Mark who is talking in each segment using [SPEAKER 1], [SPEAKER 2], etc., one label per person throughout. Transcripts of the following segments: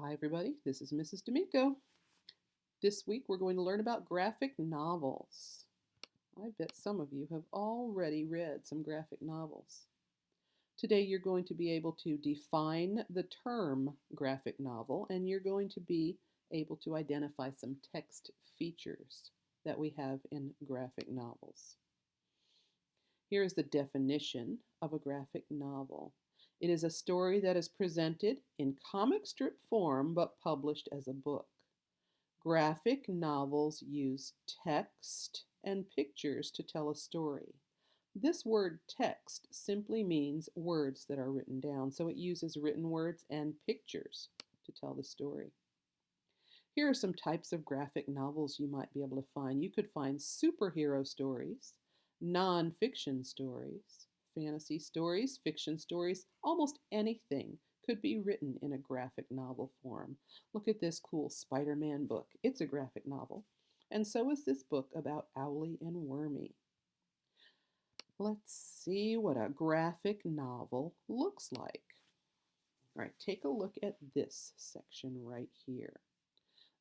[SPEAKER 1] Hi, everybody. This is Mrs. D'Amico. This week we're going to learn about graphic novels. I bet some of you have already read some graphic novels. Today you're going to be able to define the term graphic novel, and you're going to be able to identify some text features that we have in graphic novels. Here is the definition of a graphic novel. It is a story that is presented in comic strip form but published as a book. Graphic novels use text and pictures to tell a story. This word text simply means words that are written down, so it uses written words and pictures to tell the story. Here are some types of graphic novels you might be able to find. You could find superhero stories, nonfiction stories, fantasy stories, fiction stories, almost anything could be written in a graphic novel form. Look at this cool Spider-Man book. It's a graphic novel. And so is this book about Owly and Wormy. Let's see what a graphic novel looks like. All right, take a look at this section right here.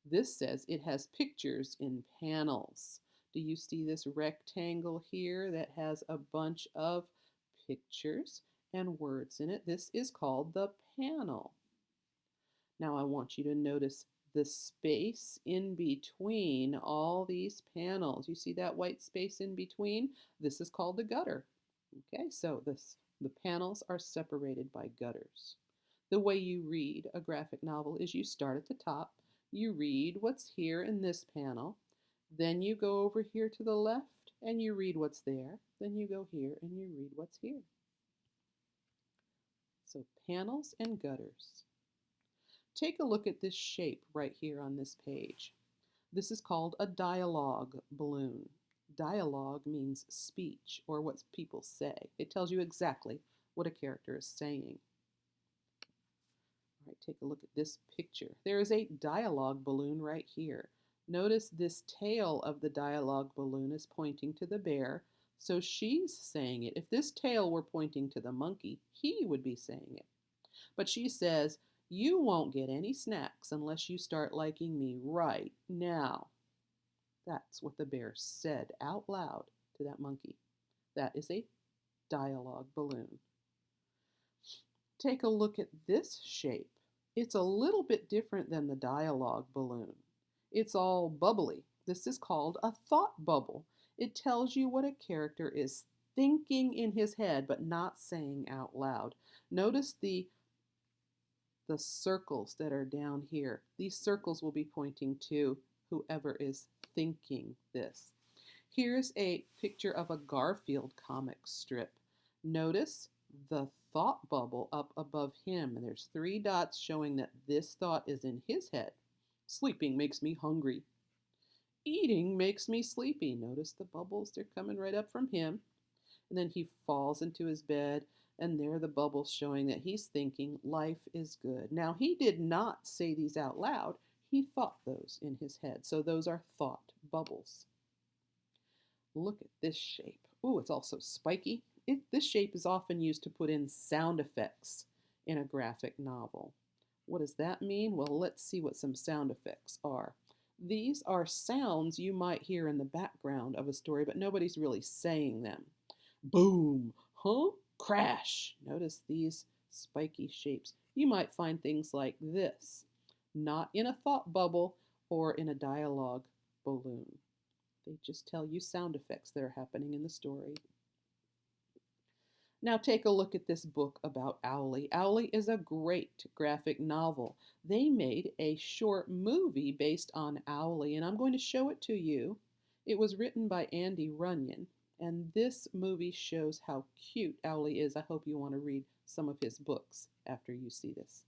[SPEAKER 1] This says it has pictures in panels. Do you see this rectangle here that has a bunch of pictures and words in it? This is called the panel. Now I want you to notice the space in between all these panels. You see that white space in between? This is called the gutter. Okay, so the panels are separated by gutters. The way you read a graphic novel is you start at the top, you read what's here in this panel, then you go over here to the left and you read what's there, then you go here and you read what's here. So panels and gutters. Take a look at this shape right here on this page. This is called a dialogue balloon. Dialogue means speech or what people say. It tells you exactly what a character is saying. All right, take a look at this picture. There is a dialogue balloon right here. Notice this tail of the dialogue balloon is pointing to the bear, so she's saying it. If this tail were pointing to the monkey, he would be saying it. But she says, "You won't get any snacks unless you start liking me right now." That's what the bear said out loud to that monkey. That is a dialogue balloon. Take a look at this shape. It's a little bit different than the dialogue balloon. It's all bubbly. This is called a thought bubble. It tells you what a character is thinking in his head but not saying out loud. Notice the circles that are down here. These circles will be pointing to whoever is thinking this. Here's a picture of a Garfield comic strip. Notice the thought bubble up above him, and there's 3 dots showing that this thought is in his head. Sleeping makes me hungry. Eating makes me sleepy. Notice the bubbles, they're coming right up from him. And then he falls into his bed, and there are the bubbles showing that he's thinking life is good. Now, he did not say these out loud. He thought those in his head. So those are thought bubbles. Look at this shape. Ooh, it's also spiky. This shape is often used to put in sound effects in a graphic novel. What does that mean? Well, let's see what some sound effects are. These are sounds you might hear in the background of a story, but nobody's really saying them. Boom, huh? Crash. Notice these spiky shapes. You might find things like this, not in a thought bubble or in a dialogue balloon. They just tell you sound effects that are happening in the story. Now take a look at this book about Owly. Owly is a great graphic novel. They made a short movie based on Owly, and I'm going to show it to you. It was written by Andy Runyon, and this movie shows how cute Owly is. I hope you want to read some of his books after you see this.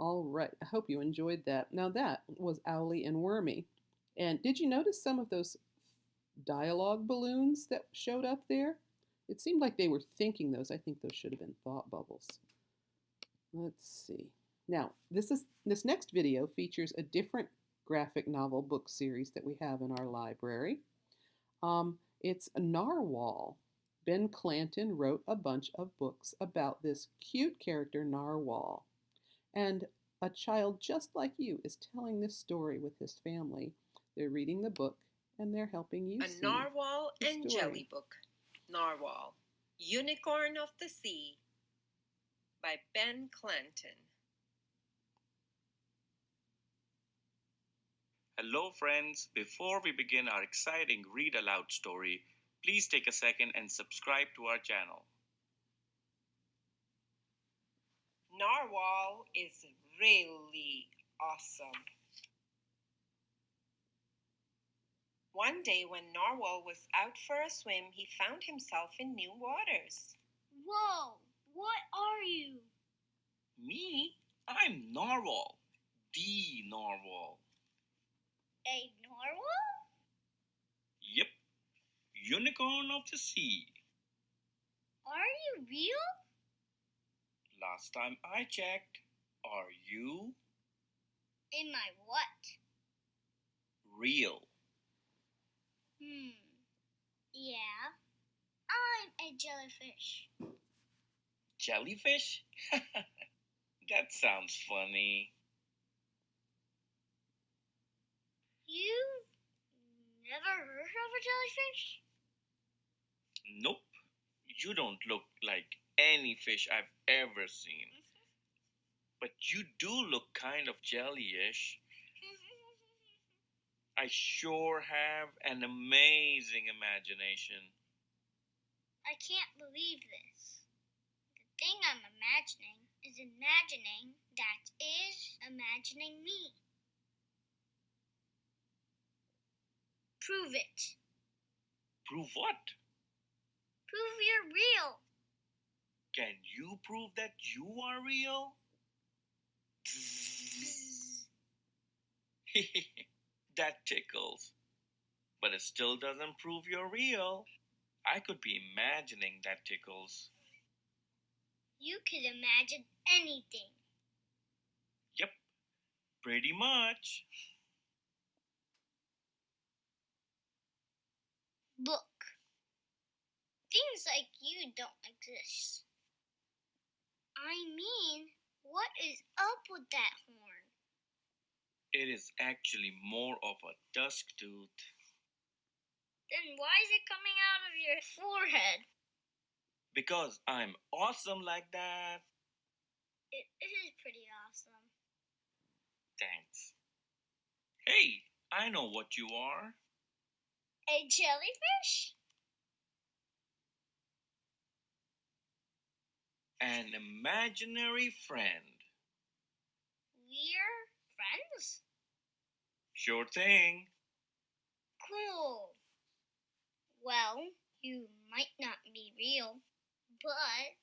[SPEAKER 1] All right, I hope you enjoyed that. Now that was Owly and Wormy. And did you notice some of those dialogue balloons that showed up there? It seemed like they were thinking those. I think those should have been thought bubbles. Let's see. Now, this next video features a different graphic novel book series that we have in our library. It's Narwhal. Ben Clanton wrote a bunch of books about this cute character, Narwhal. And a child just like you is telling this story with his family. They're reading the book and they're helping you see
[SPEAKER 2] A Narwhal
[SPEAKER 1] the
[SPEAKER 2] and
[SPEAKER 1] story.
[SPEAKER 2] Jelly book. Narwhal, Unicorn of the Sea by Ben Clanton.
[SPEAKER 3] Hello friends, before we begin our exciting read aloud story, please take a second and subscribe to our channel.
[SPEAKER 2] Narwhal is really awesome. One day when Narwhal was out for a swim, he found himself in new waters.
[SPEAKER 4] Whoa, what are you?
[SPEAKER 3] Me? I'm Narwhal, the Narwhal.
[SPEAKER 4] A narwhal?
[SPEAKER 3] Yep, Unicorn of the Sea.
[SPEAKER 4] Are you real?
[SPEAKER 3] Last time I checked, are you?
[SPEAKER 4] Am I what?
[SPEAKER 3] Real.
[SPEAKER 4] Yeah, I'm a jellyfish.
[SPEAKER 3] Jellyfish? That sounds funny.
[SPEAKER 4] You never heard of a jellyfish?
[SPEAKER 3] Nope, you don't look like any fish I've ever seen. But you do look kind of jellyish. I sure have an amazing imagination.
[SPEAKER 4] I can't believe this. The thing I'm imagining is imagining that is imagining me. Prove it.
[SPEAKER 3] Prove what?
[SPEAKER 4] Prove you're real.
[SPEAKER 3] Can you prove that you are real? That tickles. But it still doesn't prove you're real. I could be imagining that tickles.
[SPEAKER 4] You could imagine anything.
[SPEAKER 3] Yep, pretty much.
[SPEAKER 4] Look. Things like you don't exist. I mean, what is up with that horn?
[SPEAKER 3] It is actually more of a dusk tooth.
[SPEAKER 4] Then why is it coming out of your forehead?
[SPEAKER 3] Because I'm awesome like that.
[SPEAKER 4] It is pretty awesome.
[SPEAKER 3] Thanks. Hey, I know what you are.
[SPEAKER 4] A jellyfish?
[SPEAKER 3] An imaginary friend.
[SPEAKER 4] We're friends?
[SPEAKER 3] Sure thing.
[SPEAKER 4] Cool. Well, you might not be real, but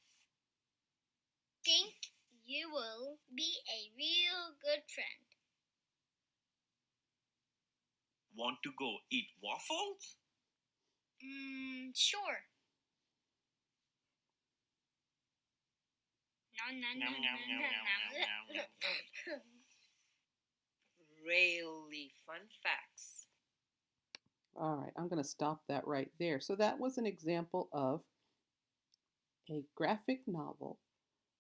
[SPEAKER 4] think you will be a real good friend.
[SPEAKER 3] Want to go eat waffles?
[SPEAKER 4] Sure.
[SPEAKER 2] Really fun facts.
[SPEAKER 1] All right, I'm going to stop that right there. So that was an example of a graphic novel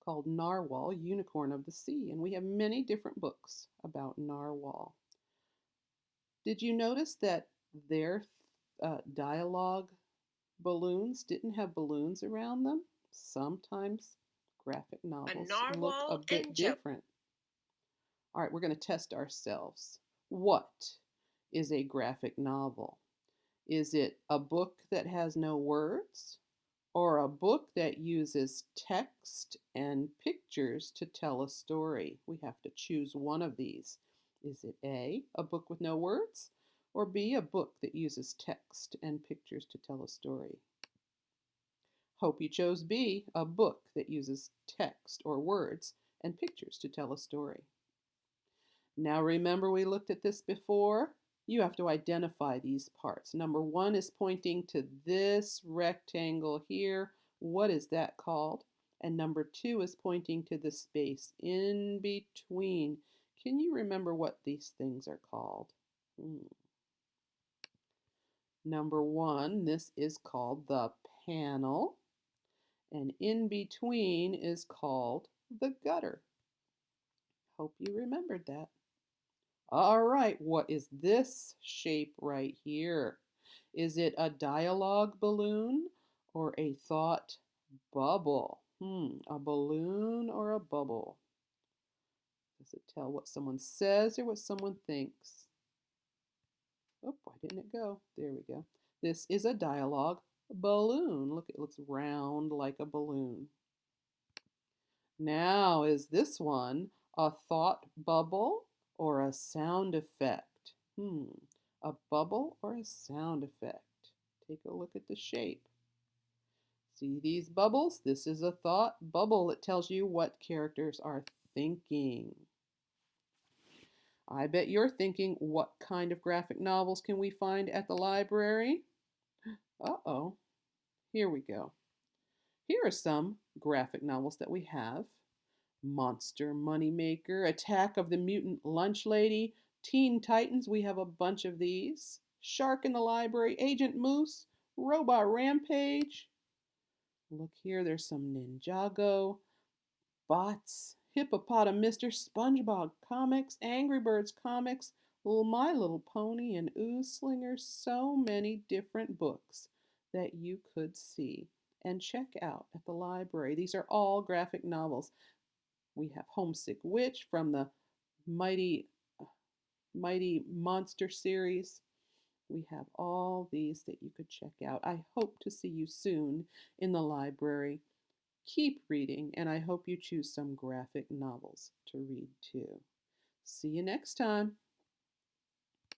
[SPEAKER 1] called Narwhal, Unicorn of the Sea. And we have many different books about Narwhal. Did you notice that their dialogue balloons didn't have balloons around them? Sometimes graphic novels look a bit different. All right, we're going to test ourselves. What is a graphic novel? Is it a book that has no words, or a book that uses text and pictures to tell a story? We have to choose one of these. Is it A, a book with no words, or B, a book that uses text and pictures to tell a story? Hope you chose B, a book that uses text or words and pictures to tell a story. Now remember we looked at this before? You have to identify these parts. Number 1 is pointing to this rectangle here. What is that called? And number 2 is pointing to the space in between. Can you remember what these things are called? Number 1, this is called the panel. And in between is called the gutter. Hope you remembered that. All right, what is this shape right here? Is it a dialogue balloon or a thought bubble? A balloon or a bubble? Does it tell what someone says or what someone thinks? Oh, why didn't it go? There we go. This is a dialogue balloon. Look, it looks round like a balloon. Now, is this one a thought bubble or a sound effect? A bubble or a sound effect? Take a look at the shape. See these bubbles? This is a thought bubble. It tells you what characters are thinking. I bet you're thinking, what kind of graphic novels can we find at the library? Uh-oh. Here we go. Here are some graphic novels that we have. Monster Moneymaker, Attack of the Mutant Lunch Lady, Teen Titans, we have a bunch of these. Shark in the Library, Agent Moose, Robot Rampage. Look here, there's some Ninjago, Bots, Hippopotamuster, SpongeBob comics, Angry Birds comics, My Little Pony, and Ooze-Slinger. So many different books that you could see and check out at the library. These are all graphic novels. We have Homesick Witch from the Mighty Monster series. We have all these that you could check out. I hope to see you soon in the library. Keep reading, and I hope you choose some graphic novels to read too. See you next time.